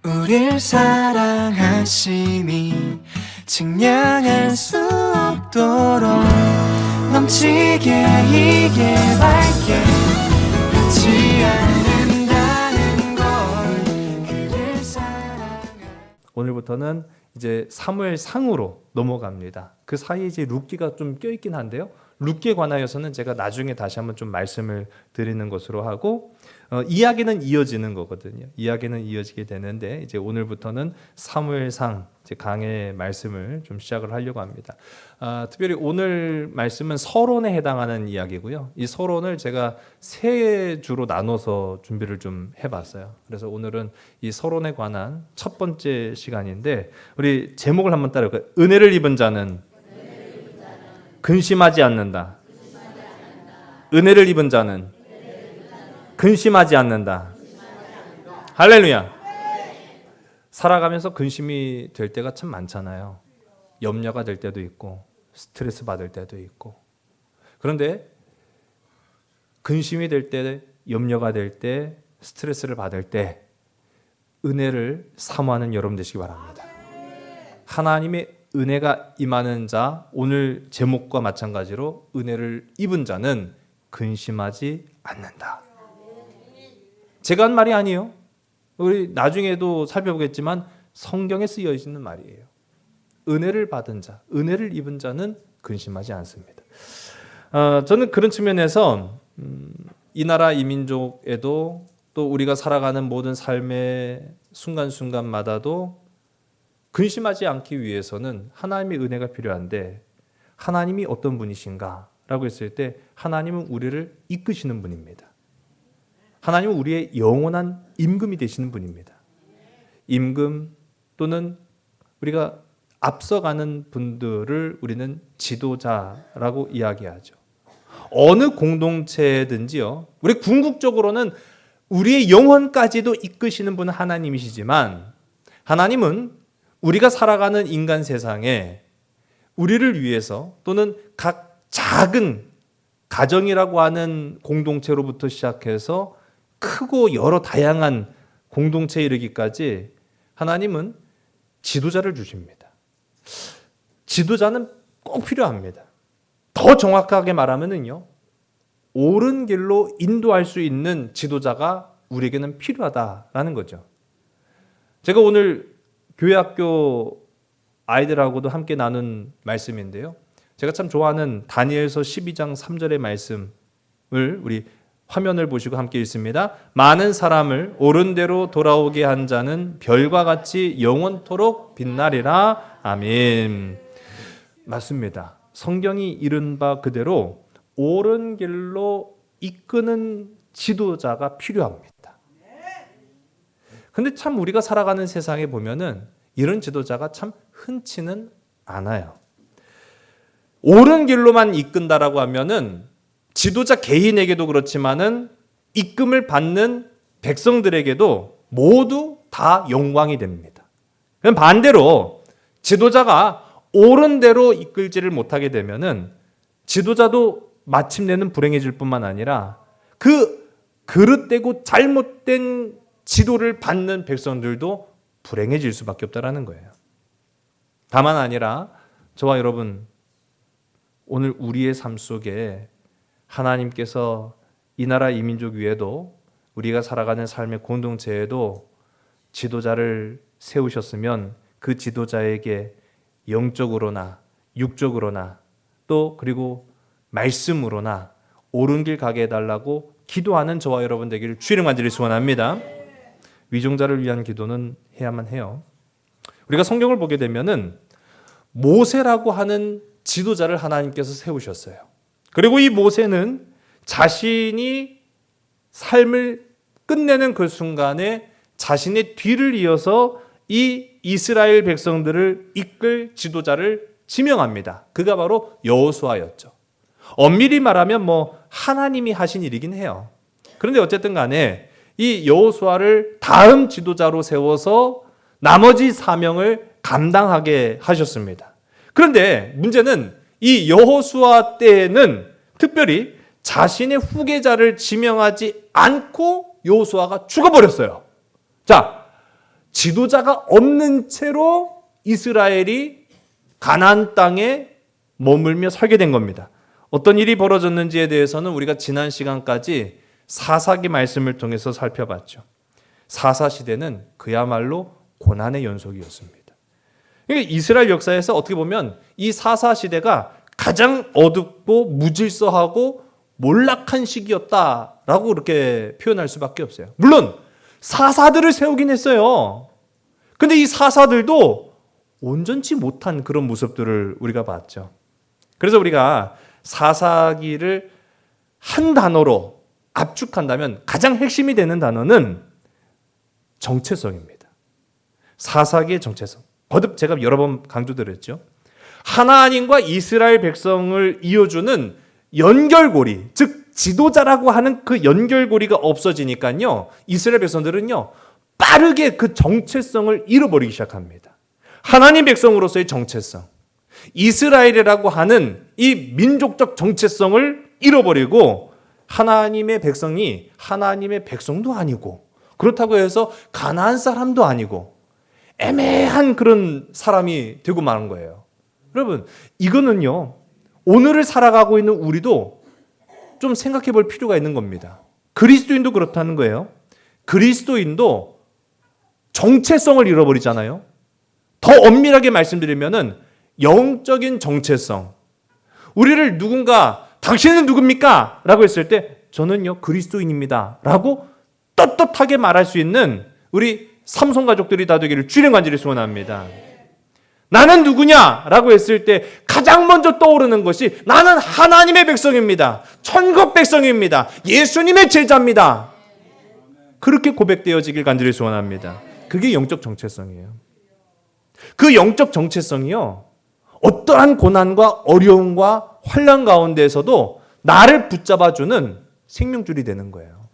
우릴 사랑하심이 측량할 수 없도록 넘치게 이게 밝게 변치 않는다는 걸 그를 사랑하. 오늘부터는 이제 사무엘상으로 넘어갑니다. 그 사이에 이제 룻기가 좀 껴있긴 한데요. 룻기에 관하여서는 제가 나중에 다시 한번 좀 말씀을 드리는 것으로 하고, 이야기는 이어지는 거거든요. 이야기는 이어지게 되는데 이제 오늘부터는 사무엘상 이제 강의 말씀을 좀 시작을 하려고 합니다. 특별히 오늘 말씀은 서론에 해당하는 이야기고요. 이 서론을 제가 세 주로 나눠서 준비를 좀 해봤어요. 그래서 오늘은 이 서론에 관한 첫 번째 시간인데, 우리 제목을 한번 따라볼까요? 은혜를 입은 자는 근심하지 않는다. 은혜를 입은 자는 근심하지 않는다. 할렐루야. 살아가면서 근심이 될 때가 참 많잖아요. 염려가 될 때도 있고 스트레스 받을 때도 있고. 그런데 근심이 될 때, 염려가 될 때, 스트레스를 받을 때 은혜를 사모하는 여러분 되시기 바랍니다. 하나님의 은혜가 임하는 자, 오늘 제목과 마찬가지로 은혜를 입은 자는 근심하지 않는다. 제가 한 말이 아니에요. 우리 나중에도 살펴보겠지만 성경에 쓰여 있는 말이에요. 은혜를 받은 자, 은혜를 입은 자는 근심하지 않습니다. 저는 그런 측면에서 이 나라 이 민족에도 또 우리가 살아가는 모든 삶의 순간순간마다도 근심하지 않기 위해서는 하나님의 은혜가 필요한데, 하나님이 어떤 분이신가 라고 했을 때 하나님은 우리를 이끄시는 분입니다. 하나님은 우리의 영원한 임금이 되시는 분입니다. 임금 또는 우리가 앞서가는 분들을 우리는 지도자라고 이야기하죠. 어느 공동체든지요, 우리 궁극적으로는 우리의 영혼까지도 이끄시는 분은 하나님이시지만, 하나님은 우리가 살아가는 인간 세상에 우리를 위해서 또는 각 작은 가정이라고 하는 공동체로부터 시작해서 크고 여러 다양한 공동체에 이르기까지 하나님은 지도자를 주십니다. 지도자는 꼭 필요합니다. 더 정확하게 말하면은요, 옳은 길로 인도할 수 있는 지도자가 우리에게는 필요하다라는 거죠. 제가 오늘 교회학교 아이들하고도 함께 나눈 말씀인데요, 제가 참 좋아하는 다니엘서 12장 3절의 말씀을 우리 화면을 보시고 함께 읽습니다. 많은 사람을 옳은 대로 돌아오게 한 자는 별과 같이 영원토록 빛나리라. 아멘. 맞습니다. 성경이 이른 바 그대로 옳은 길로 이끄는 지도자가 필요합니다. 근데 참 우리가 살아가는 세상에 보면은 이런 지도자가 참 흔치는 않아요. 옳은 길로만 이끈다라고 하면은 지도자 개인에게도 그렇지만은 이끔을 받는 백성들에게도 모두 다 영광이 됩니다. 그럼 반대로 지도자가 옳은 대로 이끌지를 못하게 되면은 지도자도 마침내는 불행해질 뿐만 아니라 그 그릇되고 잘못된 지도를 받는 백성들도 불행해질 수밖에 없다라는 거예요. 다만 아니라 저와 여러분, 오늘 우리의 삶 속에 하나님께서 이 나라 이 민족 위에도 우리가 살아가는 삶의 공동체에도 지도자를 세우셨으면 그 지도자에게 영적으로나 육적으로나 또 그리고 말씀으로나 옳은 길 가게 해달라고 기도하는 저와 여러분 되기를 주의 이름으로 간절히 소원합니다. 위종자를 위한 기도는 해야만 해요. 우리가 성경을 보게 되면은 모세라고 하는 지도자를 하나님께서 세우셨어요. 그리고 이 모세는 자신이 삶을 끝내는 그 순간에 자신의 뒤를 이어서 이 이스라엘 백성들을 이끌 지도자를 지명합니다. 그가 바로 여호수아였죠. 엄밀히 말하면 하나님이 하신 일이긴 해요. 그런데 어쨌든 간에 이 여호수아를 다음 지도자로 세워서 나머지 사명을 감당하게 하셨습니다. 그런데 문제는 이 여호수아 때에는 특별히 자신의 후계자를 지명하지 않고 여호수아가 죽어버렸어요. 자, 지도자가 없는 채로 이스라엘이 가나안 땅에 머물며 살게 된 겁니다. 어떤 일이 벌어졌는지에 대해서는 우리가 지난 시간까지 사사기 말씀을 통해서 살펴봤죠. 사사 시대는 그야말로 고난의 연속이었습니다. 그러니까 이스라엘 역사에서 어떻게 보면 이 사사 시대가 가장 어둡고 무질서하고 몰락한 시기였다라고 그렇게 표현할 수밖에 없어요. 물론 사사들을 세우긴 했어요. 근데 이 사사들도 온전치 못한 그런 모습들을 우리가 봤죠. 그래서 우리가 사사기를 한 단어로 압축한다면 가장 핵심이 되는 단어는 정체성입니다. 사사기의 정체성. 거듭 제가 여러 번 강조드렸죠. 하나님과 이스라엘 백성을 이어주는 연결고리, 즉 지도자라고 하는 그 연결고리가 없어지니까요, 이스라엘 백성들은요 빠르게 그 정체성을 잃어버리기 시작합니다. 하나님 백성으로서의 정체성, 이스라엘이라고 하는 이 민족적 정체성을 잃어버리고 하나님의 백성이 하나님의 백성도 아니고 그렇다고 해서 가나안 사람도 아니고 애매한 그런 사람이 되고 마는 거예요. 여러분, 이거는요 오늘을 살아가고 있는 우리도 좀 생각해 볼 필요가 있는 겁니다. 그리스도인도 그렇다는 거예요. 그리스도인도 정체성을 잃어버리잖아요. 더 엄밀하게 말씀드리면은 영적인 정체성. 우리를 누군가 당신은 누굽니까? 라고 했을 때 저는요 그리스도인입니다 라고 떳떳하게 말할 수 있는 우리 삼손 가족들이 다 되기를 주의 간절히 소원합니다. 나는 누구냐? 라고 했을 때 가장 먼저 떠오르는 것이 나는 하나님의 백성입니다. 천국 백성입니다. 예수님의 제자입니다. 그렇게 고백되어지길 간절히 소원합니다. 그게 영적 정체성이에요. 그 영적 정체성이요 어떠한 고난과 어려움과 환난 가운데에서도 나를 붙잡아주는 생명줄이 되는 거예요.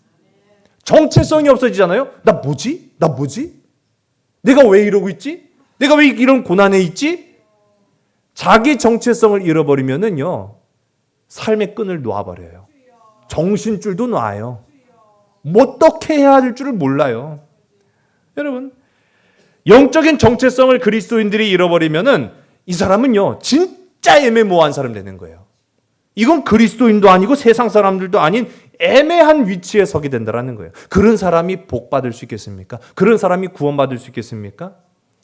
정체성이 없어지잖아요. 나 뭐지? 내가 왜 이러고 있지? 내가 왜 이런 고난에 있지? 자기 정체성을 잃어버리면은요 삶의 끈을 놓아버려요. 정신줄도 놔요. 어떻게 해야 할 줄을 몰라요. 여러분, 영적인 정체성을 그리스도인들이 잃어버리면은 이 사람은요 진짜 애매모호한 사람 되는 거예요. 이건 그리스도인도 아니고 세상 사람들도 아닌 애매한 위치에 서게 된다는 거예요. 그런 사람이 복 받을 수 있겠습니까? 그런 사람이 구원받을 수 있겠습니까?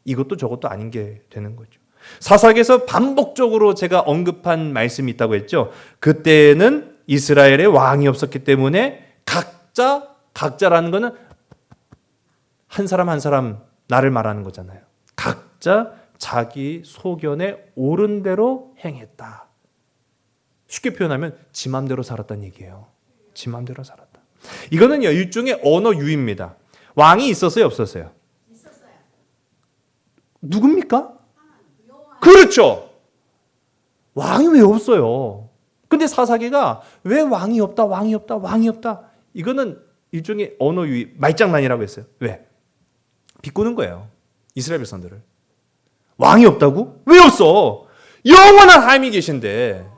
이것도 저것도 아닌 게 되는 거죠. 사사기에서 반복적으로 제가 언급한 말씀이 있다고 했죠. 그때는 이스라엘에 왕이 없었기 때문에 각자라는 거는 한 사람 한 사람 나를 말하는 거잖아요. 각자 자기 소견에 옳은 대로 행했다. 쉽게 표현하면 지 맘대로 살았다는 얘기예요. 지 맘대로 살았다. 이거는요 일종의 언어 유희입니다. 왕이 있었어요, 없었어요? 있었어요. 누굽니까? 그렇죠. 왕이 왜 없어요? 근데 사사기가 왜 왕이 없다. 이거는 일종의 언어 유희, 말장난이라고 했어요. 왜? 비꼬는 거예요. 이스라엘 백성들을. 왕이 없다고? 왜 없어? 영원한 하나님이 계신데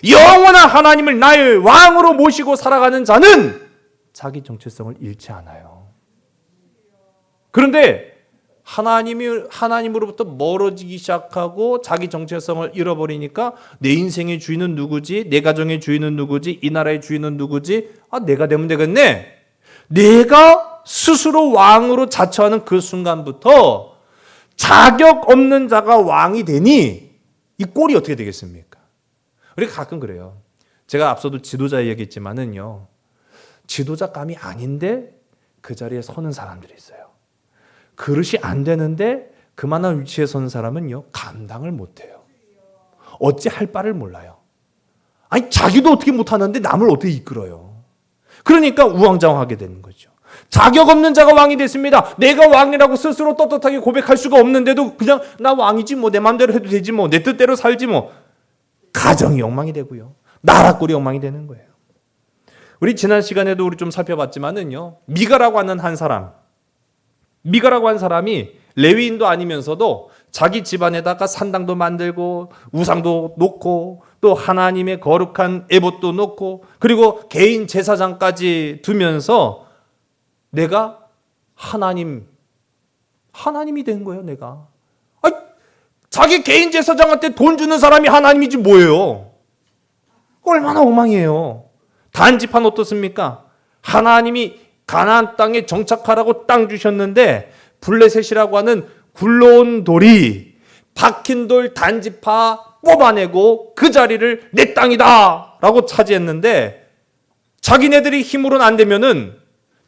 영원한 하나님을 나의 왕으로 모시고 살아가는 자는 자기 정체성을 잃지 않아요. 그런데 하나님으로부터 멀어지기 시작하고 자기 정체성을 잃어버리니까 내 인생의 주인은 누구지? 내 가정의 주인은 누구지? 이 나라의 주인은 누구지? 내가 되면 되겠네. 내가 스스로 왕으로 자처하는 그 순간부터 자격 없는 자가 왕이 되니 이 꼴이 어떻게 되겠습니까? 우리가 가끔 그래요. 제가 앞서도 지도자 얘기했지만은요. 지도자감이 아닌데 그 자리에 서는 사람들이 있어요. 그릇이 안 되는데 그만한 위치에 서는 사람은요. 감당을 못해요. 어찌 할 바를 몰라요. 아니 자기도 어떻게 못하는데 남을 어떻게 이끌어요. 그러니까 우왕좌왕하게 되는 거죠. 자격 없는 자가 왕이 됐습니다. 내가 왕이라고 스스로 떳떳하게 고백할 수가 없는데도 그냥 나 왕이지 뭐 내 마음대로 해도 되지 뭐 내 뜻대로 살지 뭐. 가정이 엉망이 되고요. 나라 꼴이 엉망이 되는 거예요. 우리 지난 시간에도 우리 좀 살펴봤지만은요. 미가라고 하는 한 사람이 레위인도 아니면서도 자기 집안에다가 산당도 만들고 우상도 놓고 또 하나님의 거룩한 에봇도 놓고 그리고 개인 제사장까지 두면서 내가 하나님 하나님이 된 거예요, 내가. 아니, 자기 개인 제사장한테 돈 주는 사람이 하나님이지 뭐예요. 얼마나 엉망이에요. 단지판 어떻습니까? 하나님이 가나안 땅에 정착하라고 땅 주셨는데 블레셋이라고 하는 굴러온 돌이 박힌 돌 단지파 뽑아내고 그 자리를 내 땅이다 라고 차지했는데 자기네들이 힘으로는 안 되면은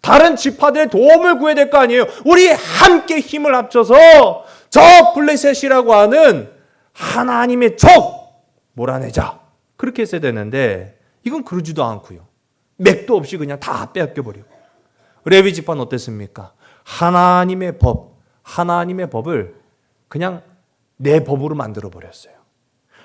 다른 지파들의 도움을 구해야 될 거 아니에요. 우리 함께 힘을 합쳐서 저 블레셋이라고 하는 하나님의 적 몰아내자. 그렇게 했어야 되는데 이건 그러지도 않고요. 맥도 없이 그냥 다 빼앗겨버리고. 레위 지파는 어땠습니까? 하나님의 법을 그냥 내 법으로 만들어버렸어요.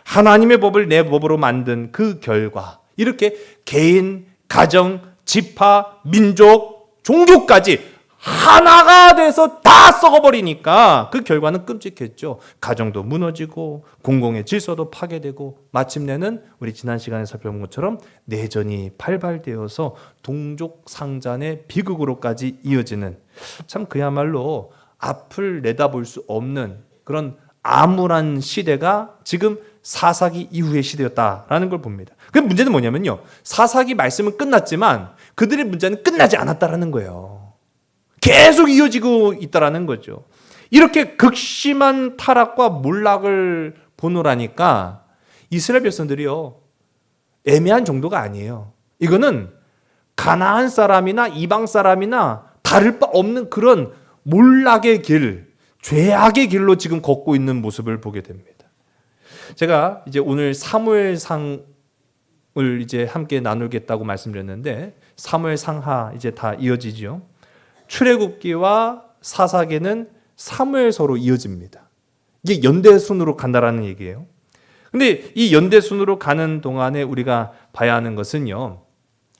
하나님의 법을 내 법으로 만든 그 결과 이렇게 개인, 가정, 지파, 민족, 종교까지 하나가 돼서 다 썩어버리니까 그 결과는 끔찍했죠. 가정도 무너지고 공공의 질서도 파괴되고 마침내는 우리 지난 시간에 살펴본 것처럼 내전이 발발되어서 동족 상잔의 비극으로까지 이어지는 참 그야말로 앞을 내다볼 수 없는 그런 암울한 시대가 지금 사사기 이후의 시대였다라는 걸 봅니다. 그 문제는 뭐냐면요. 사사기 말씀은 끝났지만 그들의 문제는 끝나지 않았다라는 거예요. 계속 이어지고 있다라는 거죠. 이렇게 극심한 타락과 몰락을 보노라니까 이스라엘 백성들이요. 애매한 정도가 아니에요. 이거는 가나안 사람이나 이방 사람이나 다를 바 없는 그런 몰락의 길, 죄악의 길로 지금 걷고 있는 모습을 보게 됩니다. 제가 이제 오늘 사무엘상을 이제 함께 나누겠다고 말씀드렸는데 사무엘상하 이제 다 이어지죠. 출애굽기와 사사기는 사무엘서로 이어집니다. 이게 연대순으로 간다라는 얘기예요. 근데 이 연대순으로 가는 동안에 우리가 봐야 하는 것은요.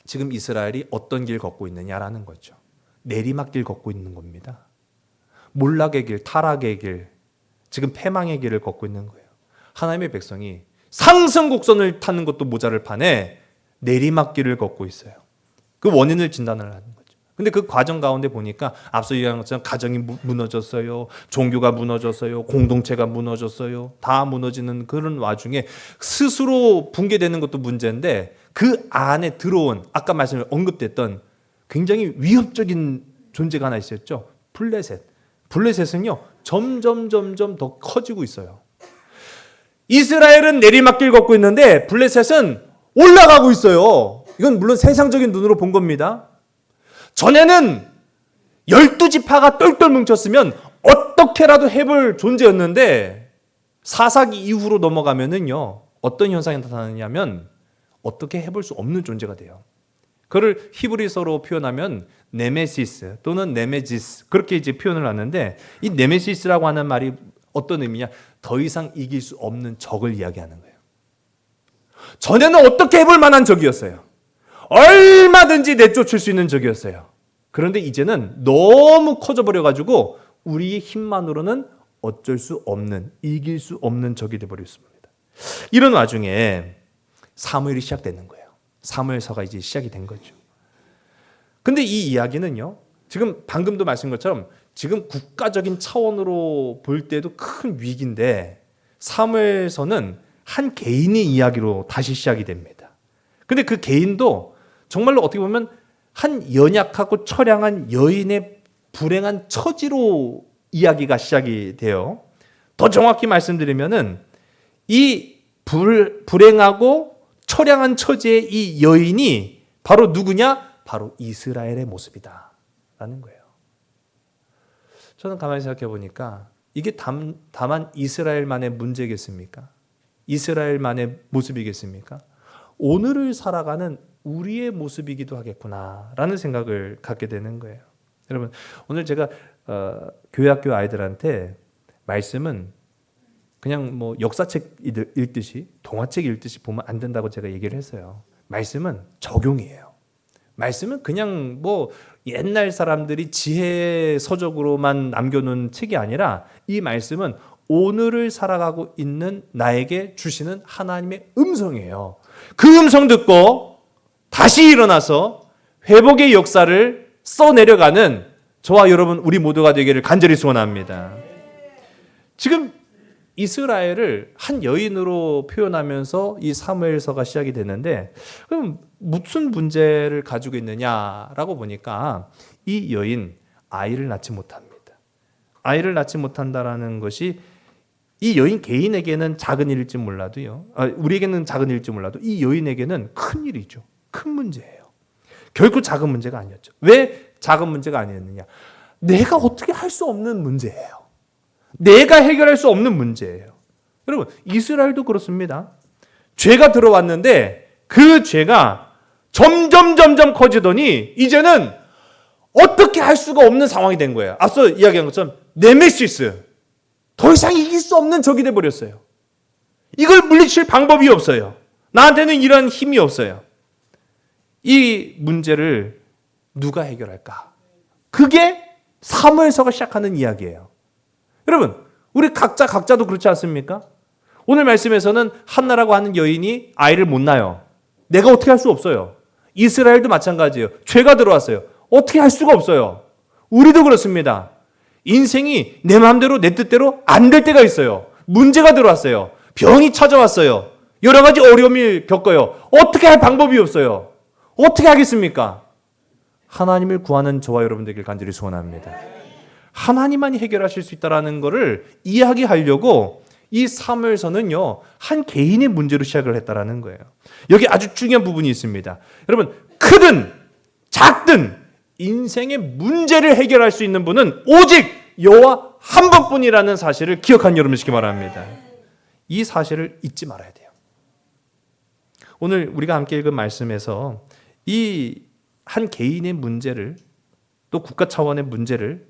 지금 이스라엘이 어떤 길 걷고 있느냐라는 거죠. 내리막길 걷고 있는 겁니다. 몰락의 길, 타락의 길, 지금 패망의 길을 걷고 있는 거예요. 하나님의 백성이 상승곡선을 타는 것도 모자를 판에 내리막길을 걷고 있어요. 그 원인을 진단을 하는 거죠. 근데 그 과정 가운데 보니까 앞서 얘기한 것처럼 가정이 무너졌어요. 종교가 무너졌어요. 공동체가 무너졌어요. 다 무너지는 그런 와중에 스스로 붕괴되는 것도 문제인데 그 안에 들어온 아까 언급됐던 굉장히 위협적인 존재가 하나 있었죠. 블레셋. 블레셋은요. 점점 더 커지고 있어요. 이스라엘은 내리막길 걷고 있는데 블레셋은 올라가고 있어요. 이건 물론 세상적인 눈으로 본 겁니다. 전에는 12지파가 똘똘 뭉쳤으면 어떻게라도 해볼 존재였는데 사사기 이후로 넘어가면은요. 어떤 현상이 나타나냐면 어떻게 해볼 수 없는 존재가 돼요. 그걸 히브리서로 표현하면 네메시스 또는 네메지스 그렇게 이제 표현을 하는데 이 네메시스라고 하는 말이 어떤 의미냐? 더 이상 이길 수 없는 적을 이야기하는 거예요. 전에는 어떻게 해볼 만한 적이었어요. 얼마든지 내쫓을 수 있는 적이었어요. 그런데 이제는 너무 커져버려가지고 우리의 힘만으로는 어쩔 수 없는, 이길 수 없는 적이 되어버렸습니다. 이런 와중에 사무엘이 시작되는 거예요. 사무엘서가 이제 시작이 된 거죠. 근데 이 이야기는요. 지금 방금도 말씀한 것처럼 지금 국가적인 차원으로 볼 때도 큰 위기인데 사무엘서는 한 개인의 이야기로 다시 시작이 됩니다. 근데 그 개인도 정말로 어떻게 보면 한 연약하고 처량한 여인의 불행한 처지로 이야기가 시작이 돼요. 더 정확히 말씀드리면은 이 불행하고 처량한 처지의 이 여인이 바로 누구냐? 바로 이스라엘의 모습이다 라는 거예요. 저는 가만히 생각해 보니까 이게 다만 이스라엘만의 문제겠습니까? 이스라엘만의 모습이겠습니까? 오늘을 살아가는 우리의 모습이기도 하겠구나라는 생각을 갖게 되는 거예요. 여러분 오늘 제가 교회학교 아이들한테 말씀은 그냥 뭐 역사책 읽듯이 동화책 읽듯이 보면 안 된다고 제가 얘기를 했어요. 말씀은 적용이에요. 말씀은 그냥 뭐 옛날 사람들이 지혜 서적으로만 남겨놓은 책이 아니라 이 말씀은 오늘을 살아가고 있는 나에게 주시는 하나님의 음성이에요. 그 음성 듣고 다시 일어나서 회복의 역사를 써내려가는 저와 여러분 우리 모두가 되기를 간절히 소원합니다. 지금 이스라엘을 한 여인으로 표현하면서 이 사무엘서가 시작이 되는데 그럼 무슨 문제를 가지고 있느냐라고 보니까 이 여인 아이를 낳지 못합니다. 아이를 낳지 못한다라는 것이 이 여인 개인에게는 작은 일일지 몰라도요. 우리에게는 작은 일일지 몰라도 이 여인에게는 큰 일이죠. 큰 문제예요. 결코 작은 문제가 아니었죠. 왜 작은 문제가 아니었느냐? 내가 어떻게 할 수 없는 문제예요. 내가 해결할 수 없는 문제예요. 여러분, 이스라엘도 그렇습니다. 죄가 들어왔는데 그 죄가 점점 커지더니 이제는 어떻게 할 수가 없는 상황이 된 거예요. 앞서 이야기한 것처럼 네메시스, 더 이상 이길 수 없는 적이 돼버렸어요. 이걸 물리칠 방법이 없어요. 나한테는 이런 힘이 없어요. 이 문제를 누가 해결할까? 그게 사무엘서가 시작하는 이야기예요. 여러분, 우리 각자도 그렇지 않습니까? 오늘 말씀에서는 한나라고 하는 여인이 아이를 못 낳아요. 내가 어떻게 할 수 없어요. 이스라엘도 마찬가지예요. 죄가 들어왔어요. 어떻게 할 수가 없어요. 우리도 그렇습니다. 인생이 내 마음대로 내 뜻대로 안 될 때가 있어요. 문제가 들어왔어요. 병이 찾아왔어요. 여러 가지 어려움을 겪어요. 어떻게 할 방법이 없어요. 어떻게 하겠습니까? 하나님을 구하는 저와 여러분 되길 간절히 소원합니다. 하나님만이 해결하실 수 있다는 것을 이야기하려고 이 사무엘서는요, 한 개인의 문제로 시작을 했다라는 거예요. 여기 아주 중요한 부분이 있습니다. 여러분, 크든 작든 인생의 문제를 해결할 수 있는 분은 오직 여호와 한 분뿐이라는 사실을 기억한 여러분이시기 바랍니다. 이 사실을 잊지 말아야 돼요. 오늘 우리가 함께 읽은 말씀에서 이 한 개인의 문제를, 또 국가 차원의 문제를,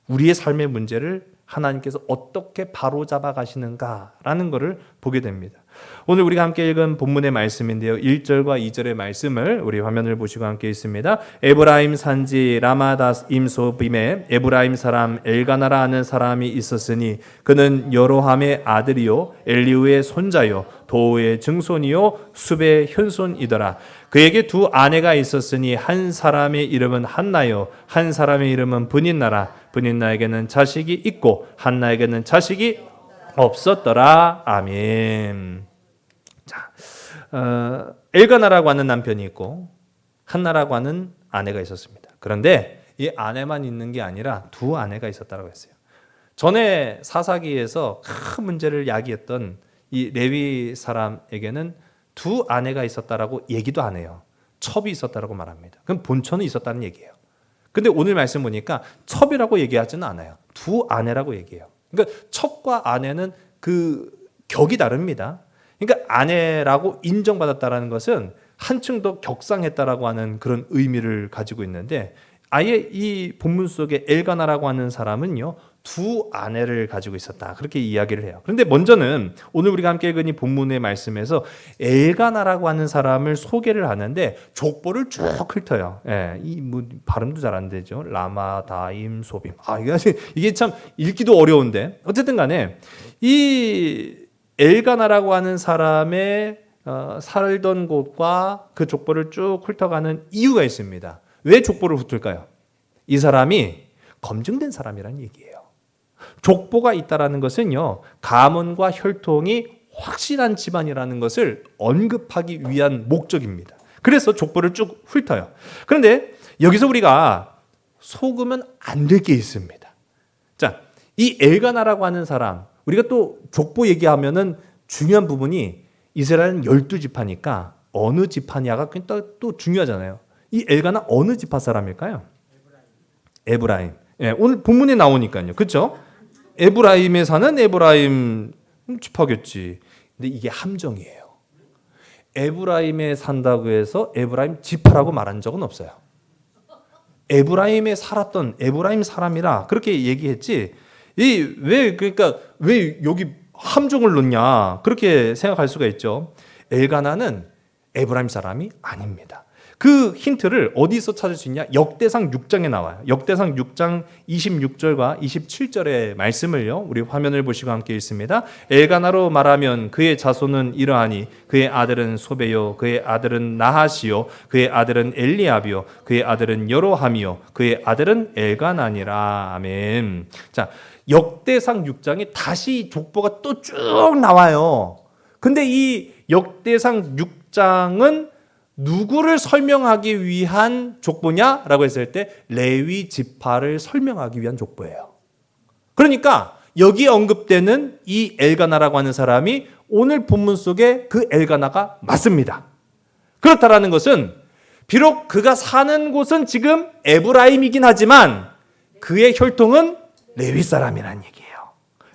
우리의 삶의 문제를 하나님께서 어떻게 바로잡아 가시는가라는 것을 보게 됩니다. 오늘 우리가 함께 읽은 본문의 말씀인데요. 1절과 2절의 말씀을 우리 화면을 보시고 함께 있습니다. 에브라임 산지 라마다임 소빔에 에브라임 사람 엘가나라 하는 사람이 있었으니 그는 여로함의 아들이요 엘리우의 손자요 도우의 증손이요 숲의 현손이더라. 그에게 두 아내가 있었으니 한 사람의 이름은 한나요 한 사람의 이름은 브닌나라. 브닌나에게는 자식이 있고 한나에게는 자식이 없었더라. 아멘. 자, 엘가나라고 하는 남편이 있고 한나라고 하는 아내가 있었습니다. 그런데 이 아내만 있는 게 아니라 두 아내가 있었다고 했어요. 전에 사사기에서 큰 문제를 야기했던 이 레위 사람에게는 두 아내가 있었다라고 얘기도 안 해요. 첩이 있었다라고 말합니다. 그럼 본처는 있었다는 얘기예요. 근데 오늘 말씀 보니까 첩이라고 얘기하지는 않아요. 두 아내라고 얘기해요. 그러니까 첩과 아내는 그 격이 다릅니다. 그러니까 아내라고 인정받았다라는 것은 한층 더 격상했다라고 하는 그런 의미를 가지고 있는데 아예 이 본문 속에 엘가나라고 하는 사람은요 두 아내를 가지고 있었다 그렇게 이야기를 해요. 그런데 먼저는 오늘 우리가 함께 읽은 이 본문의 말씀에서 엘가나라고 하는 사람을 소개를 하는데 족보를 쭉 훑어요. 예, 이 뭐 발음도 잘 안 되죠. 라마다임 소빔. 이게 참 읽기도 어려운데 어쨌든간에 이 엘가나라고 하는 사람의 살던 곳과 그 족보를 쭉 훑어가는 이유가 있습니다. 왜 족보를 훑을까요? 이 사람이 검증된 사람이라는 얘기예요. 족보가 있다라는 것은요, 가문과 혈통이 확실한 집안이라는 것을 언급하기 위한 목적입니다. 그래서 족보를 쭉 훑어요. 그런데 여기서 우리가 속으면 안 될 게 있습니다. 자, 이 엘가나라고 하는 사람, 우리가 또 족보 얘기하면은 중요한 부분이 이스라엘은 12지파니까 어느 지파냐가 또 중요하잖아요. 이 엘가나 어느 지파 사람일까요? 에브라임. 예, 오늘 본문에 나오니까요. 그렇죠? 에브라임에 사는 에브라임 지파겠지. 근데 이게 함정이에요. 에브라임에 산다고 해서 에브라임 지파라고 말한 적은 없어요. 에브라임에 살았던 에브라임 사람이라 그렇게 얘기했지. 그러니까 왜 여기 함정을 넣냐 그렇게 생각할 수가 있죠. 엘가나는 에브라임 사람이 아닙니다. 그 힌트를 어디서 찾을 수 있냐? 역대상 6장에 나와요. 역대상 6장 26절과 27절의 말씀을요. 우리 화면을 보시고 함께 읽습니다. 엘가나로 말하면 그의 자손은 이러하니 그의 아들은 소베요 그의 아들은 나하시요 그의 아들은 엘리압이요 그의 아들은 여로함이요 그의 아들은 엘가나니라. 아멘. 자, 역대상 6장에 다시 족보가 또 쭉 나와요. 근데 이 역대상 6장은 누구를 설명하기 위한 족보냐라고 했을 때 레위 지파를 설명하기 위한 족보예요. 그러니까 여기 언급되는 이 엘가나라고 하는 사람이 오늘 본문 속에 그 엘가나가 맞습니다. 그렇다라는 것은 비록 그가 사는 곳은 지금 에브라임이긴 하지만 그의 혈통은 레위 사람이라는 얘기예요.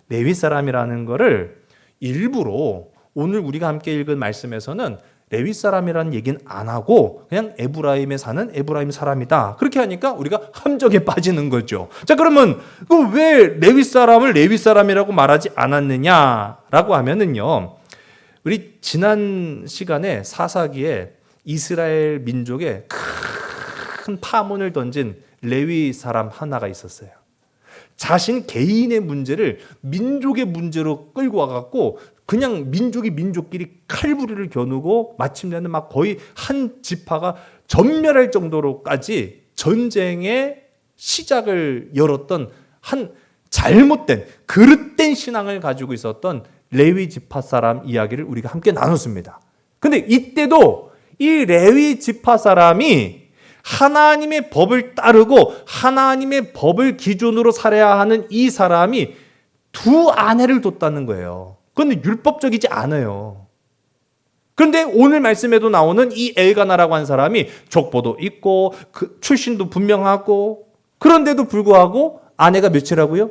레위 사람이라는 거를 일부러 오늘 우리가 함께 읽은 말씀에서는 레위 사람이라는 얘기는 안 하고 그냥 에브라임에 사는 에브라임 사람이다. 그렇게 하니까 우리가 함정에 빠지는 거죠. 자, 그러면 왜 레위 사람을 레위 사람이라고 말하지 않았느냐라고 하면은요. 우리 지난 시간에 사사기에 이스라엘 민족에 큰 파문을 던진 레위 사람 하나가 있었어요. 자신 개인의 문제를 민족의 문제로 끌고 와갖고 그냥 민족이 민족끼리 칼부리를 겨누고 마침내는 막 거의 한 지파가 전멸할 정도로까지 전쟁의 시작을 열었던 한 잘못된 그릇된 신앙을 가지고 있었던 레위 지파 사람 이야기를 우리가 함께 나눴습니다. 근데 이때도 이 레위 지파 사람이 하나님의 법을 따르고 하나님의 법을 기준으로 살아야 하는 이 사람이 두 아내를 뒀다는 거예요. 그런데 율법적이지 않아요. 그런데 오늘 말씀에도 나오는 이 엘가나라고 한 사람이 족보도 있고 그 출신도 분명하고 그런데도 불구하고 아내가 몇이라고요?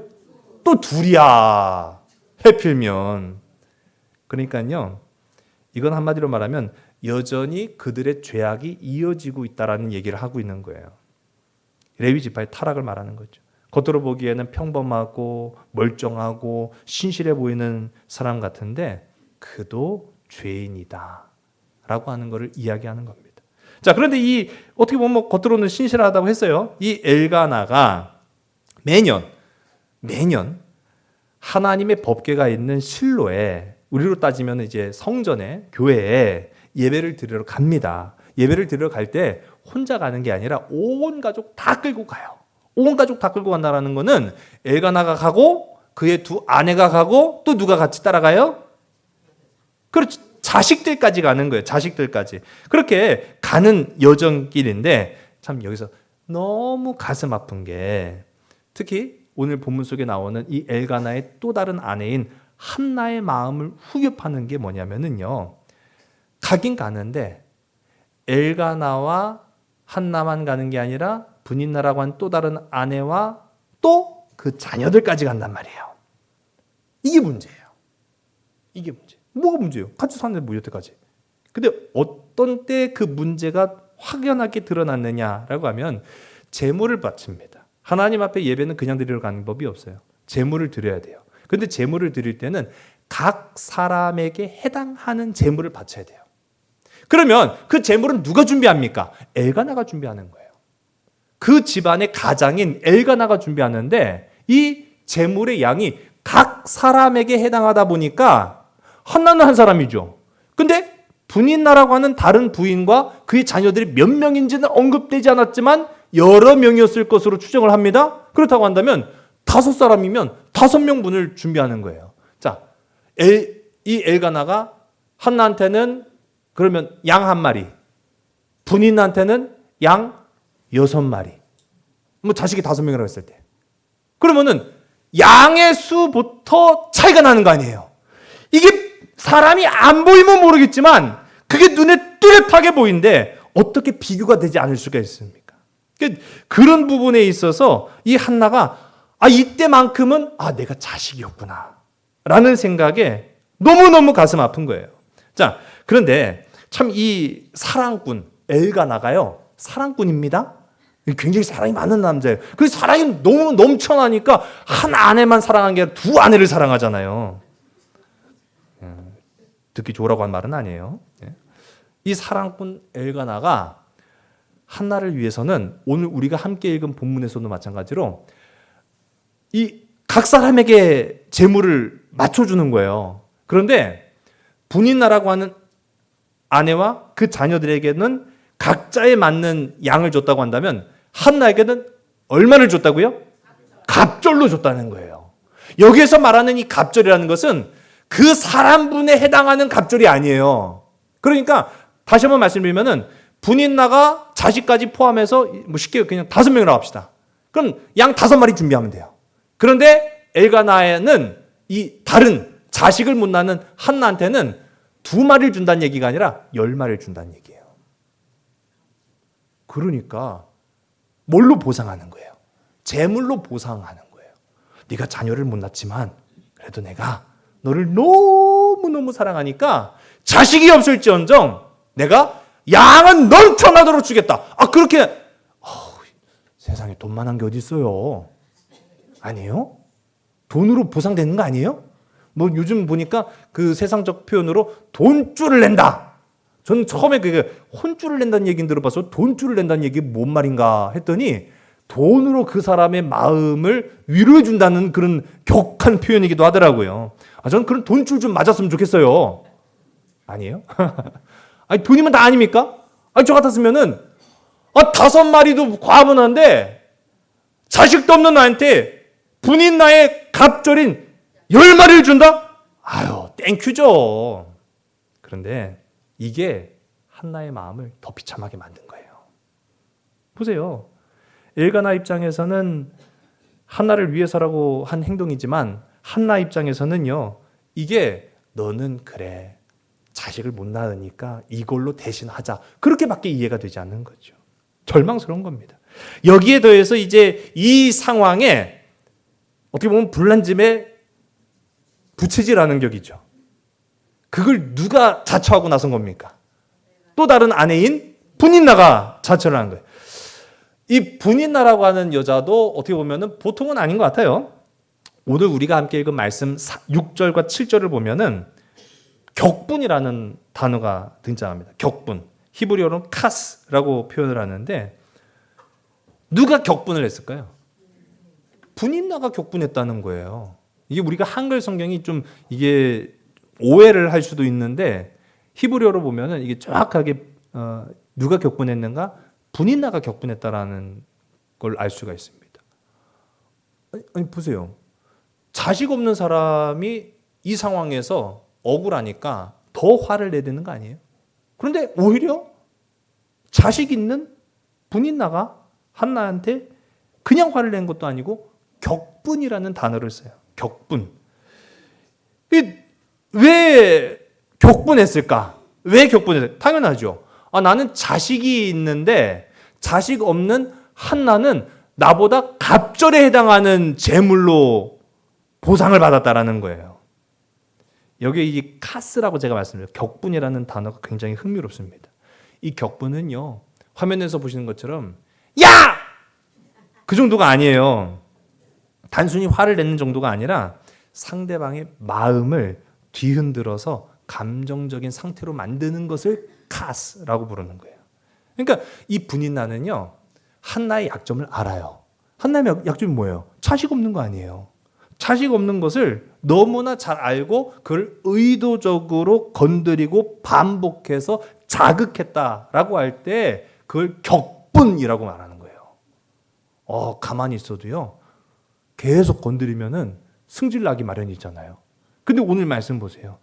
또 둘이야. 해필면. 그러니까요. 이건 한마디로 말하면 여전히 그들의 죄악이 이어지고 있다라는 얘기를 하고 있는 거예요. 레위 지파의 타락을 말하는 거죠. 겉으로 보기에는 평범하고 멀쩡하고 신실해 보이는 사람 같은데 그도 죄인이다 라고 하는 것을 이야기하는 겁니다. 자, 그런데 이 어떻게 보면 겉으로는 신실하다고 했어요. 이 엘가나가 매년 하나님의 법궤가 있는 실로에 우리로 따지면 이제 성전에 교회에 예배를 드리러 갑니다. 예배를 드리러 갈 때 혼자 가는 게 아니라 온 가족 다 끌고 가요. 온 가족 다 끌고 간다는 거는 엘가나가 가고 그의 두 아내가 가고 또 누가 같이 따라가요? 그렇죠. 자식들까지 가는 거예요. 자식들까지. 그렇게 가는 여정길인데 참 여기서 너무 가슴 아픈 게 특히 오늘 본문 속에 나오는 이 엘가나의 또 다른 아내인 한나의 마음을 후벼파는 게 뭐냐면은요. 가긴 가는데 엘가나와 한나만 가는 게 아니라 분인나라고 한 또 다른 아내와 또 그 자녀들까지 간단 말이에요. 이게 문제예요. 이게 문제. 뭐가 문제예요? 같이 사는데 뭐 여태까지. 근데 어떤 때 그 문제가 확연하게 드러났느냐라고 하면 제물을 바칩니다. 하나님 앞에 예배는 그냥 드리러 가는 법이 없어요. 제물을 드려야 돼요. 근데 제물을 드릴 때는 각 사람에게 해당하는 제물을 바쳐야 돼요. 그러면 그 제물은 누가 준비합니까? 엘가나가 준비하는 거예요. 그 집안의 가장인 엘가나가 준비하는데 이 제물의 양이 각 사람에게 해당하다 보니까 한나는 한 사람이죠. 근데 분인나라고 하는 다른 부인과 그의 자녀들이 몇 명인지는 언급되지 않았지만 여러 명이었을 것으로 추정을 합니다. 그렇다고 한다면 5사람이면 5명분을 준비하는 거예요. 자, 이 엘가나가 한나한테는 그러면 양 1마리, 분인한테는 양 6마리. 뭐 자식이 5명이라고 했을 때. 그러면은 양의 수부터 차이가 나는 거 아니에요. 이게 사람이 안 보이면 모르겠지만 그게 눈에 뚜렷하게 보이는데 어떻게 비교가 되지 않을 수가 있습니까? 그런 부분에 있어서 이 한나가 이때만큼은 내가 자식이었구나 라는 생각에 너무너무 가슴 아픈 거예요. 자, 그런데 참 이 사랑꾼 엘가나가요. 사랑꾼입니다. 굉장히 사랑이 많은 남자예요. 그 사랑이 너무 넘쳐나니까 한 아내만 사랑한 게 아니라 두 아내를 사랑하잖아요. 듣기 좋으라고 한 말은 아니에요. 이 사랑꾼 엘가나가 한나를 위해서는 오늘 우리가 함께 읽은 본문에서도 마찬가지로 이 각 사람에게 재물을 맞춰주는 거예요. 그런데 분인나라고 하는 아내와 그 자녀들에게는 각자에 맞는 양을 줬다고 한다면 한나에게는 얼마를 줬다고요? 갑절로 줬다는 거예요. 여기에서 말하는 이 갑절이라는 것은 그 사람분에 해당하는 갑절이 아니에요. 그러니까 다시 한번 말씀드리면은 분인나가 자식까지 포함해서 뭐 쉽게 그냥 5명이라고 합시다. 그럼 양 5마리 준비하면 돼요. 그런데 엘가나에는 이 다른 자식을 못 낳는 한나한테는 2마리를 준다는 얘기가 아니라 10마리를 준다는 얘기예요. 그러니까 뭘로 보상하는 거예요? 재물로 보상하는 거예요. 네가 자녀를 못 낳지만 그래도 내가 너를 너무너무 사랑하니까 자식이 없을지언정 내가 양은 넘쳐나도록 주겠다. 그렇게 세상에 돈만한 게 어디 있어요? 아니에요? 돈으로 보상되는 거 아니에요? 뭐 요즘 보니까 그 세상적 표현으로 돈줄을 낸다. 저는 처음에 그게 혼줄을 낸다는 얘기는 들어봐서 돈줄을 낸다는 얘기 뭔 말인가 했더니 돈으로 그 사람의 마음을 위로해 준다는 그런 격한 표현이기도 하더라고요. 저는 그런 돈줄 좀 맞았으면 좋겠어요. 아니에요? 아니 돈이면 다 아닙니까? 저 같았으면은 5마리도 과분한데 자식도 없는 나한테 분인 나의 갑절인 10마리를 준다? 땡큐죠. 그런데 이게 한나의 마음을 더 비참하게 만든 거예요. 보세요. 엘가나 입장에서는 한나를 위해서라고 한 행동이지만 한나 입장에서는요. 이게 너는 그래. 자식을 못 낳으니까 이걸로 대신하자. 그렇게밖에 이해가 되지 않는 거죠. 절망스러운 겁니다. 여기에 더해서 이제 이 상황에 어떻게 보면 불난짐에 부채질하는 격이죠. 그걸 누가 자처하고 나선 겁니까? 또 다른 아내인 분인나가 자처를 한 거예요. 이 분인나라고 하는 여자도 어떻게 보면 보통은 아닌 것 같아요. 오늘 우리가 함께 읽은 말씀 6절과 7절을 보면은 격분이라는 단어가 등장합니다. 격분. 히브리어로는 카스라고 표현을 하는데 누가 격분을 했을까요? 분인나가 격분했다는 거예요. 이게 우리가 한글 성경이 좀 이게 오해를 할 수도 있는데 히브리어로 보면은 이게 정확하게 누가 격분했는가? 분인나가 격분했다라는 걸 알 수가 있습니다. 아니 보세요. 자식 없는 사람이 이 상황에서 억울하니까 더 화를 내야 거 아니에요? 그런데 오히려 자식 있는 분인나가 한나한테 그냥 화를 낸 것도 아니고 격분이라는 단어를 써요. 격분. 왜 격분했을까? 왜 격분했을까? 당연하죠. 나는 자식이 있는데 자식 없는 한나는 나보다 갑절에 해당하는 재물로 보상을 받았다라는 거예요. 여기 이 카스라고 제가 말씀드렸어요. 격분이라는 단어가 굉장히 흥미롭습니다. 이 격분은요. 화면에서 보시는 것처럼 야! 그 정도가 아니에요. 단순히 화를 내는 정도가 아니라 상대방의 마음을 뒤흔들어서 감정적인 상태로 만드는 것을 카스라고 부르는 거예요. 그러니까 이 분인나는요. 한나의 약점을 알아요. 한나의 약점이 뭐예요? 자식 없는 거 아니에요. 자식 없는 것을 너무나 잘 알고 그걸 의도적으로 건드리고 반복해서 자극했다라고 할 때 그걸 격분이라고 말하는 거예요. 가만히 있어도요. 계속 건드리면은 승질나기 마련이잖아요. 근데 오늘 말씀 보세요.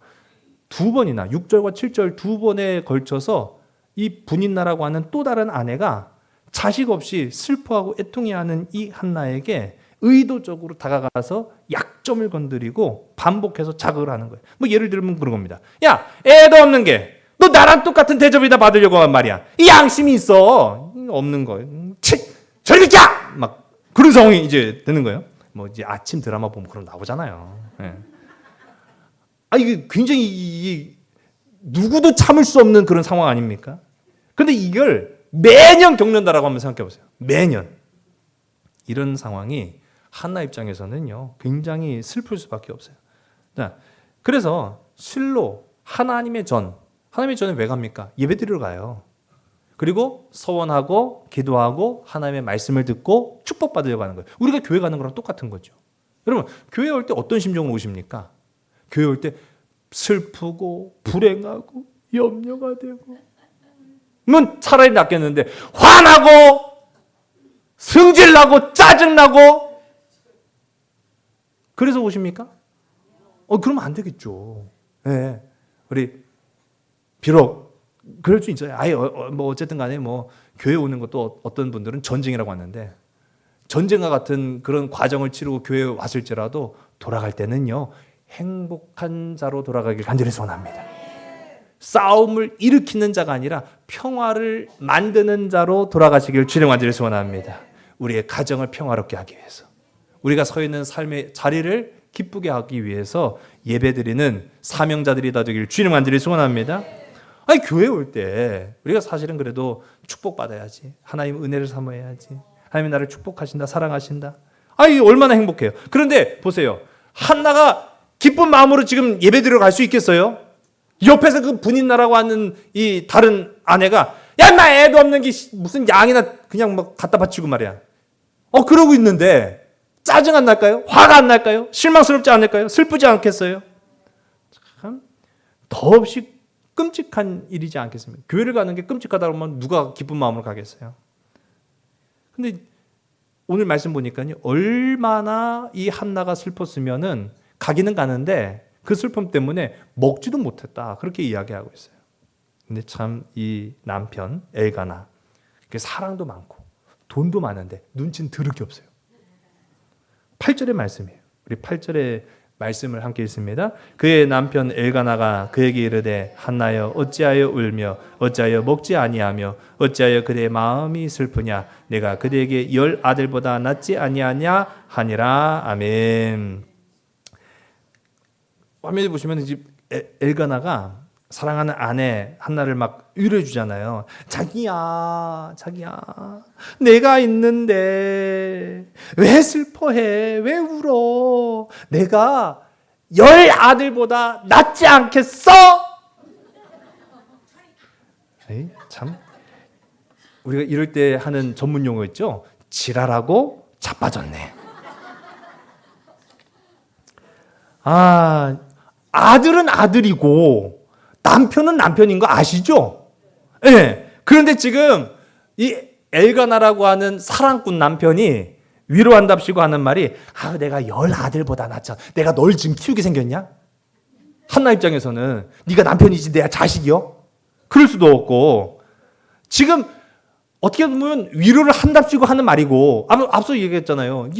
2번이나 6절과 7절 2번에 걸쳐서 이 분인나라고 하는 또 다른 아내가 자식 없이 슬퍼하고 애통해하는 이 한나에게 의도적으로 다가가서 약점을 건드리고 반복해서 자극을 하는 거예요. 뭐 예를 들면 그런 겁니다. 야, 애도 없는 게 너 나랑 똑같은 대접이다 받으려고 한 말이야. 이 양심이 있어. 없는 거. 저리 비켜! 막 그런 상황이 이제 되는 거예요. 뭐 이제 아침 드라마 보면 그런 나오잖아요. 예. 이게 굉장히 누구도 참을 수 없는 그런 상황 아닙니까? 근데 이걸 매년 겪는다라고 한번 생각해 보세요. 매년. 이런 상황이 한나 입장에서는요. 굉장히 슬플 수밖에 없어요. 자, 그래서 실로 하나님의 전에 왜 갑니까? 예배 드리러 가요. 그리고 서원하고 기도하고 하나님의 말씀을 듣고 축복받으려고 하는 거예요. 우리가 교회 가는 거랑 똑같은 거죠. 여러분, 교회 올 때 어떤 심정으로 오십니까? 교회 올 때 슬프고 불행하고 염려가 되고, 차라리 낫겠는데 화나고 승질나고 짜증나고 그래서 오십니까? 그러면 안 되겠죠. 네. 우리 비록 그럴 수 있어요. 아예 뭐 어쨌든 간에 뭐 교회 오는 것도 어떤 분들은 전쟁이라고 하는데, 전쟁과 같은 그런 과정을 치르고 교회에 왔을지라도 돌아갈 때는요, 행복한 자로 돌아가길 간절히 소원합니다. 싸움을 일으키는 자가 아니라 평화를 만드는 자로 돌아가시길 주님 간절히 소원합니다. 우리의 가정을 평화롭게 하기 위해서, 우리가 서 있는 삶의 자리를 기쁘게 하기 위해서 예배드리는 사명자들이 되길 주님 간절히 소원합니다. 아니, 교회 올 때 우리가 사실은 그래도 축복받아야지, 하나님 은혜를 사모해야지, 하나님이 나를 축복하신다, 사랑하신다. 아니, 얼마나 행복해요. 그런데 보세요, 한나가 기쁜 마음으로 지금 예배드리러 갈 수 있겠어요? 옆에서 그 분인나라고 하는 이 다른 아내가, 야 인마 애도 없는 게 무슨 양이나 그냥 막 갖다 바치고 말이야. 그러고 있는데 짜증 안 날까요? 화가 안 날까요? 실망스럽지 않을까요? 슬프지 않겠어요? 참 더없이 끔찍한 일이지 않겠습니까? 교회를 가는 게 끔찍하다 그러면 누가 기쁜 마음으로 가겠어요? 근데 오늘 말씀 보니까요, 얼마나 이 한나가 슬펐으면은 가기는 가는데 그 슬픔 때문에 먹지도 못했다, 그렇게 이야기하고 있어요. 근데 참 이 남편 엘가나, 사랑도 많고 돈도 많은데 눈치는 더럽게 없어요. 8절의 말씀이에요. 우리 8절의 말씀을 함께 읽습니다. 그의 남편 엘가나가 그에게 이르되, 한나여 어찌하여 울며 어찌하여 먹지 아니하며 어찌하여 그대의 마음이 슬프냐, 내가 그대에게 10 아들보다 낫지 아니하냐 하니라. 아멘. 화면에 보시면 이제 엘가나가 사랑하는 아내 한나를 막 위로해 주잖아요. 자기야 내가 있는데 왜 슬퍼해, 왜 울어, 내가 10 아들보다 낫지 않겠어? 에이, 참 우리가 이럴 때 하는 전문 용어 있죠? 지랄하고 자빠졌네. 아들은 아들이고 남편은 남편인 거 아시죠? 예. 네. 그런데 지금 이 엘가나라고 하는 사랑꾼 남편이 위로한답시고 하는 말이, 내가 10 아들보다 낫잖아. 내가 널 지금 키우게 생겼냐? 한나 입장에서는 네가 남편이지 내가 자식이요? 그럴 수도 없고, 지금 어떻게 보면 위로를 한답시고 하는 말이고, 앞서 얘기했잖아요.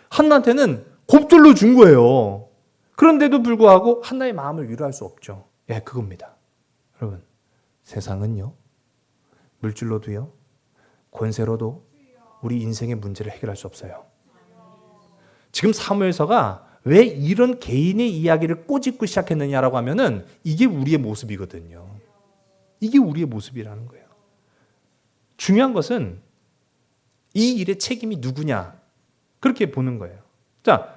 한나한테는 곱절로 준 거예요. 그런데도 불구하고 한나의 마음을 위로할 수 없죠. 예, 그겁니다. 여러분, 세상은요, 물질로도요, 권세로도 우리 인생의 문제를 해결할 수 없어요. 지금 사무엘서가 왜 이런 개인의 이야기를 꼬집고 시작했느냐라고 하면은 이게 우리의 모습이거든요. 이게 우리의 모습이라는 거예요. 중요한 것은 이 일의 책임이 누구냐, 그렇게 보는 거예요. 자,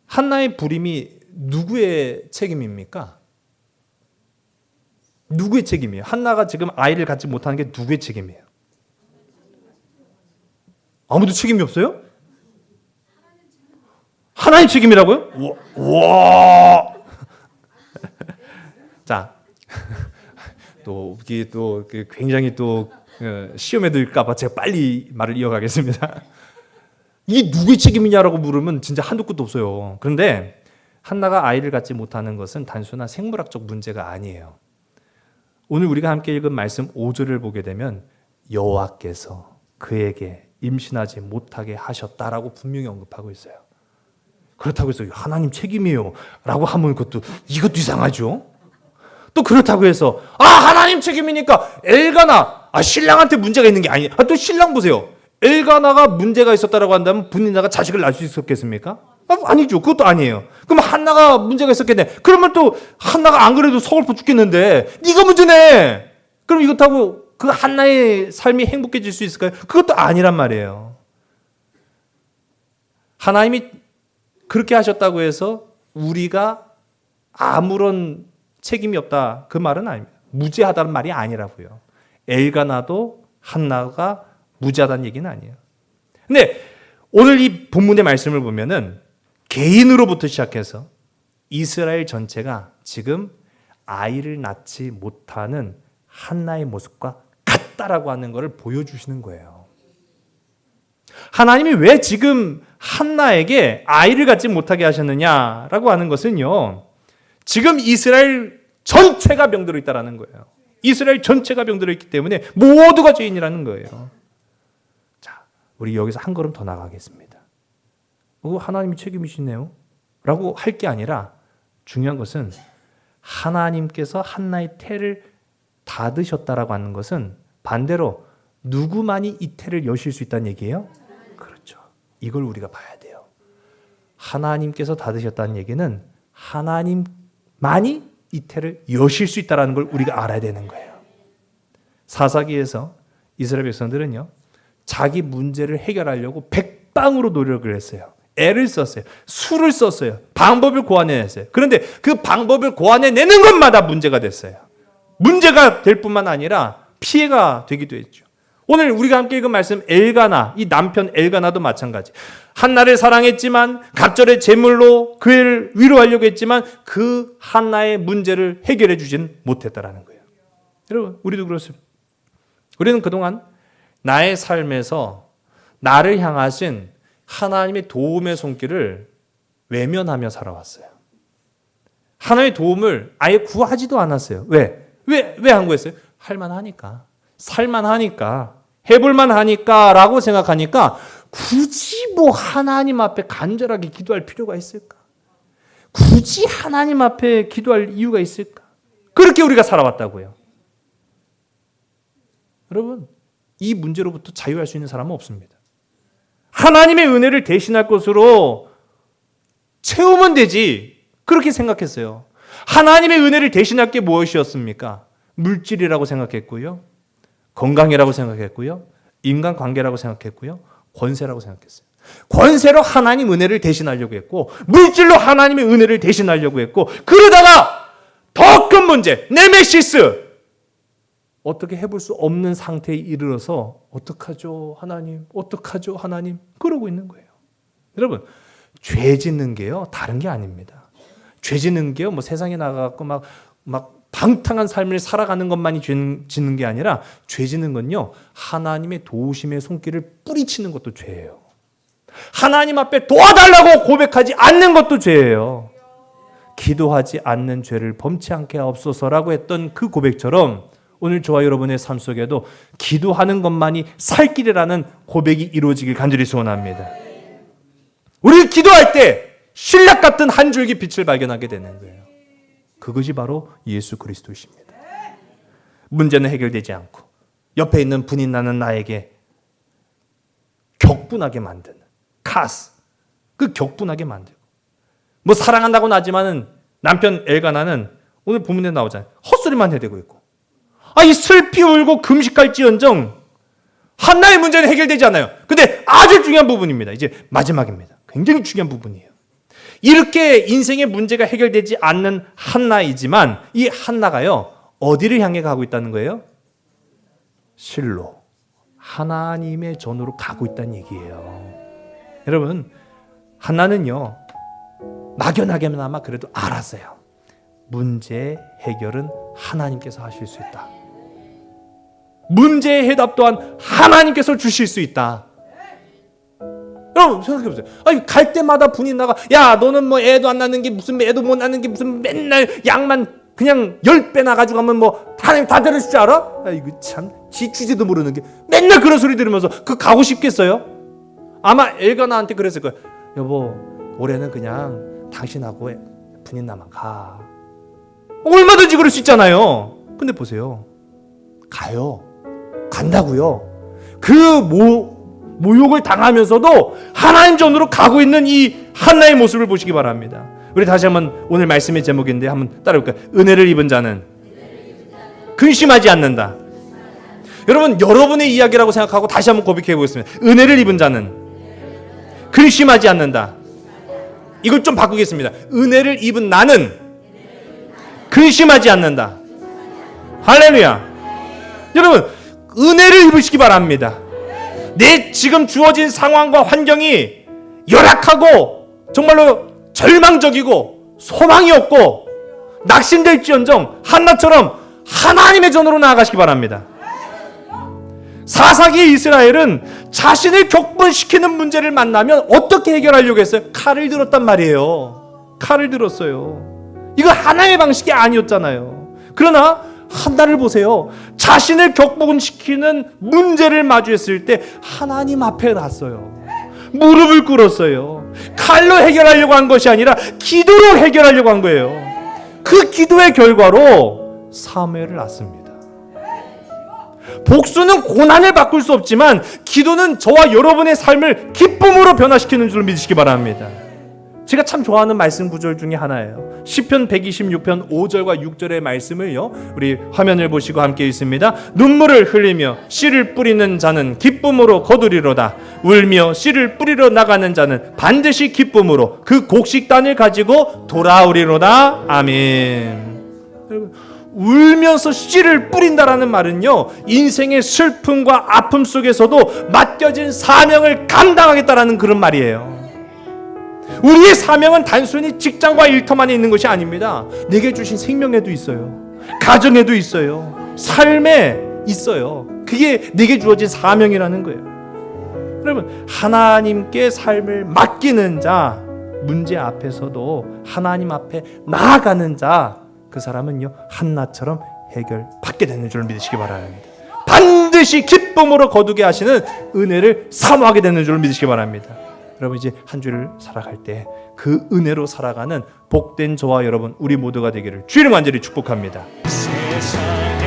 한나의 불임이 누구의 책임입니까? 누구의 책임이에요? 한나가 지금 아이를 갖지 못하는 게 누구의 책임이에요? 아무도 책임이 없어요? 하나님 책임이라고요? 와. 자, 이게 또 굉장히 또 시험에 들까봐 제가 빨리 말을 이어가겠습니다. 이게 누구의 책임이냐라고 물으면 진짜 한도 끝도 없어요. 그런데 한나가 아이를 갖지 못하는 것은 단순한 생물학적 문제가 아니에요. 오늘 우리가 함께 읽은 말씀 5절을 보게 되면 여호와께서 그에게 임신하지 못하게 하셨다라고 분명히 언급하고 있어요. 그렇다고 해서 하나님 책임이에요 라고 하면 이것도 이상하죠. 또 그렇다고 해서 하나님 책임이니까 엘가나 신랑한테 문제가 있는 게 아니에요. 또 신랑 보세요. 엘가나가 문제가 있었다라고 한다면 분인나가 자식을 낳을 수 있었겠습니까? 아니죠. 그것도 아니에요. 그럼 한나가 문제가 있었겠네. 그러면 또 한나가 안 그래도 서글퍼 죽겠는데 네가 문제네. 그럼 이것하고 그 한나의 삶이 행복해질 수 있을까요? 그것도 아니란 말이에요. 하나님이 그렇게 하셨다고 해서 우리가 아무런 책임이 없다, 그 말은 아닙니다. 무죄하다는 말이 아니라고요. 엘가나도 한나가 무지하다는 얘기는 아니에요. 근데 오늘 이 본문의 말씀을 보면은 개인으로부터 시작해서 이스라엘 전체가 지금 아이를 낳지 못하는 한나의 모습과 같다라고 하는 것을 보여주시는 거예요. 하나님이 왜 지금 한나에게 아이를 갖지 못하게 하셨느냐라고 하는 것은요, 지금 이스라엘 전체가 병들어 있다라는 거예요. 이스라엘 전체가 병들어 있기 때문에 모두가 죄인이라는 거예요. 자, 우리 여기서 한 걸음 더 나가겠습니다. 하나님이 책임이시네요 라고 할 게 아니라 중요한 것은 하나님께서 한나의 태를 닫으셨다라고 하는 것은 반대로 누구만이 이 태를 여실 수 있다는 얘기예요? 그렇죠. 이걸 우리가 봐야 돼요. 하나님께서 닫으셨다는 얘기는 하나님만이 이 태를 여실 수 있다는 걸 우리가 알아야 되는 거예요. 사사기에서 이스라엘 백성들은요, 자기 문제를 해결하려고 백방으로 노력을 했어요. 애를 썼어요. 수를 썼어요. 방법을 고안해냈어요. 그런데 그 방법을 고안해내는 것마다 문제가 됐어요. 문제가 될 뿐만 아니라 피해가 되기도 했죠. 오늘 우리가 함께 읽은 말씀 엘가나, 이 남편 엘가나도 마찬가지. 한나를 사랑했지만 갑절의 제물로 그 애를 위로하려고 했지만 그 한나의 문제를 해결해 주진 못했다라는 거예요. 여러분, 우리도 그렇습니다. 우리는 그동안 나의 삶에서 나를 향하신 하나님의 도움의 손길을 외면하며 살아왔어요. 하나님의 도움을 아예 구하지도 않았어요. 왜 한 거였어요? 할만하니까, 살만하니까, 해볼만하니까 라고 생각하니까 굳이 뭐 하나님 앞에 간절하게 기도할 필요가 있을까? 굳이 하나님 앞에 기도할 이유가 있을까? 그렇게 우리가 살아왔다고요. 여러분, 이 문제로부터 자유할 수 있는 사람은 없습니다. 하나님의 은혜를 대신할 것으로 채우면 되지, 그렇게 생각했어요. 하나님의 은혜를 대신할 게 무엇이었습니까? 물질이라고 생각했고요, 건강이라고 생각했고요, 인간관계라고 생각했고요, 권세라고 생각했어요. 권세로 하나님 은혜를 대신하려고 했고, 물질로 하나님의 은혜를 대신하려고 했고, 그러다가 더 큰 문제, 네메시스, 어떻게 해볼 수 없는 상태에 이르러서 어떡하죠 하나님, 어떡하죠 하나님, 그러고 있는 거예요. 여러분, 죄 짓는 게요 다른 게 아닙니다. 죄 짓는 게요 뭐 세상에 나가고 막 방탕한 삶을 살아가는 것만이 죄 짓는 게 아니라, 죄 짓는 건요 하나님의 도우심의 손길을 뿌리치는 것도 죄예요. 하나님 앞에 도와달라고 고백하지 않는 것도 죄예요. 기도하지 않는 죄를 범치 않게 하옵소서라고 했던 그 고백처럼 오늘 저와 여러분의 삶 속에도 기도하는 것만이 살 길이라는 고백이 이루어지길 간절히 소원합니다. 우리 기도할 때 신락 같은 한 줄기 빛을 발견하게 되는 거예요. 그것이 바로 예수 그리스도이십니다. 문제는 해결되지 않고 옆에 있는 분이 나는 나에게 격분하게 만드는 카스, 그 격분하게 만들고, 뭐 사랑한다고는 하지만은 남편 엘가나는 오늘 본문에 나오잖아요. 헛소리만 해대고 있고, 이 슬피 울고 금식할지언정 한나의 문제는 해결되지 않아요. 근데 아주 중요한 부분입니다. 이제 마지막입니다. 굉장히 중요한 부분이에요. 이렇게 인생의 문제가 해결되지 않는 한나이지만 이 한나가요 어디를 향해 가고 있다는 거예요? 실로, 하나님의 전으로 가고 있다는 얘기예요. 여러분, 한나는요 막연하게나마 그래도 알았어요. 문제 해결은 하나님께서 하실 수 있다. 문제의 해답 또한 하나님께서 주실 수 있다. 여러분 생각해보세요. 갈 때마다 분이 나가, 야 너는 뭐 애도 안 낳는 게 무슨, 애도 못 낳는 게 무슨, 맨날 양만 그냥 10배 나가지고 가면 뭐 하나님 다 들으실 줄 알아? 이거 참 지 주제도 모르는 게 맨날 그런 소리 들으면서 그 가고 싶겠어요? 아마 엘가나한테 그랬을 거예요. 여보, 올해는 그냥 당신하고 분인 나만 가. 얼마든지 그럴 수 있잖아요. 근데 보세요, 가요. 간다고요. 그 모욕을 당하면서도 하나님 전으로 가고 있는 이 한나의 모습을 보시기 바랍니다. 우리 다시 한번 오늘 말씀의 제목인데 한번 따라볼까요? 은혜를 입은 자는 근심하지 않는다. 여러분, 여러분의 이야기라고 생각하고 다시 한번 고백해 보겠습니다. 은혜를 입은 자는 근심하지 않는다. 이걸 좀 바꾸겠습니다. 은혜를 입은 나는 근심하지 않는다. 할렐루야. 여러분, 은혜를 입으시기 바랍니다. 내 지금 주어진 상황과 환경이 열악하고 정말로 절망적이고 소망이 없고 낙심될지언정 한나처럼 하나님의 전으로 나아가시기 바랍니다. 사사기 이스라엘은 자신을 격분시키는 문제를 만나면 어떻게 해결하려고 했어요? 칼을 들었단 말이에요. 칼을 들었어요. 이거 하나님의 방식이 아니었잖아요. 그러나 한나를 보세요. 자신을 격분시키는 문제를 마주했을 때 하나님 앞에 갔어요. 무릎을 꿇었어요. 칼로 해결하려고 한 것이 아니라 기도로 해결하려고 한 거예요. 그 기도의 결과로 사무엘을 낳습니다. 복수는 고난을 바꿀 수 없지만 기도는 저와 여러분의 삶을 기쁨으로 변화시키는 줄 믿으시기 바랍니다. 제가 참 좋아하는 말씀 구절 중에 하나예요. 시편 126편 5절과 6절의 말씀을요, 우리 화면을 보시고 함께 읽습니다. 눈물을 흘리며 씨를 뿌리는 자는 기쁨으로 거두리로다. 울며 씨를 뿌리러 나가는 자는 반드시 기쁨으로 그 곡식단을 가지고 돌아오리로다. 아멘. 여러분, 울면서 씨를 뿌린다라는 말은요, 인생의 슬픔과 아픔 속에서도 맡겨진 사명을 감당하겠다라는 그런 말이에요. 우리의 사명은 단순히 직장과 일터만에 있는 것이 아닙니다. 내게 주신 생명에도 있어요. 가정에도 있어요. 삶에 있어요. 그게 내게 주어진 사명이라는 거예요. 여러분, 하나님께 삶을 맡기는 자, 문제 앞에서도 하나님 앞에 나아가는 자, 그 사람은요 한나처럼 해결받게 되는 줄 믿으시기 바랍니다. 반드시 기쁨으로 거두게 하시는 은혜를 사모하게 되는 줄 믿으시기 바랍니다. 여러분, 이제 한 주를 살아갈 때 그 은혜로 살아가는 복된 저와 여러분 우리 모두가 되기를 주의 이름으로 간절히 축복합니다. 세상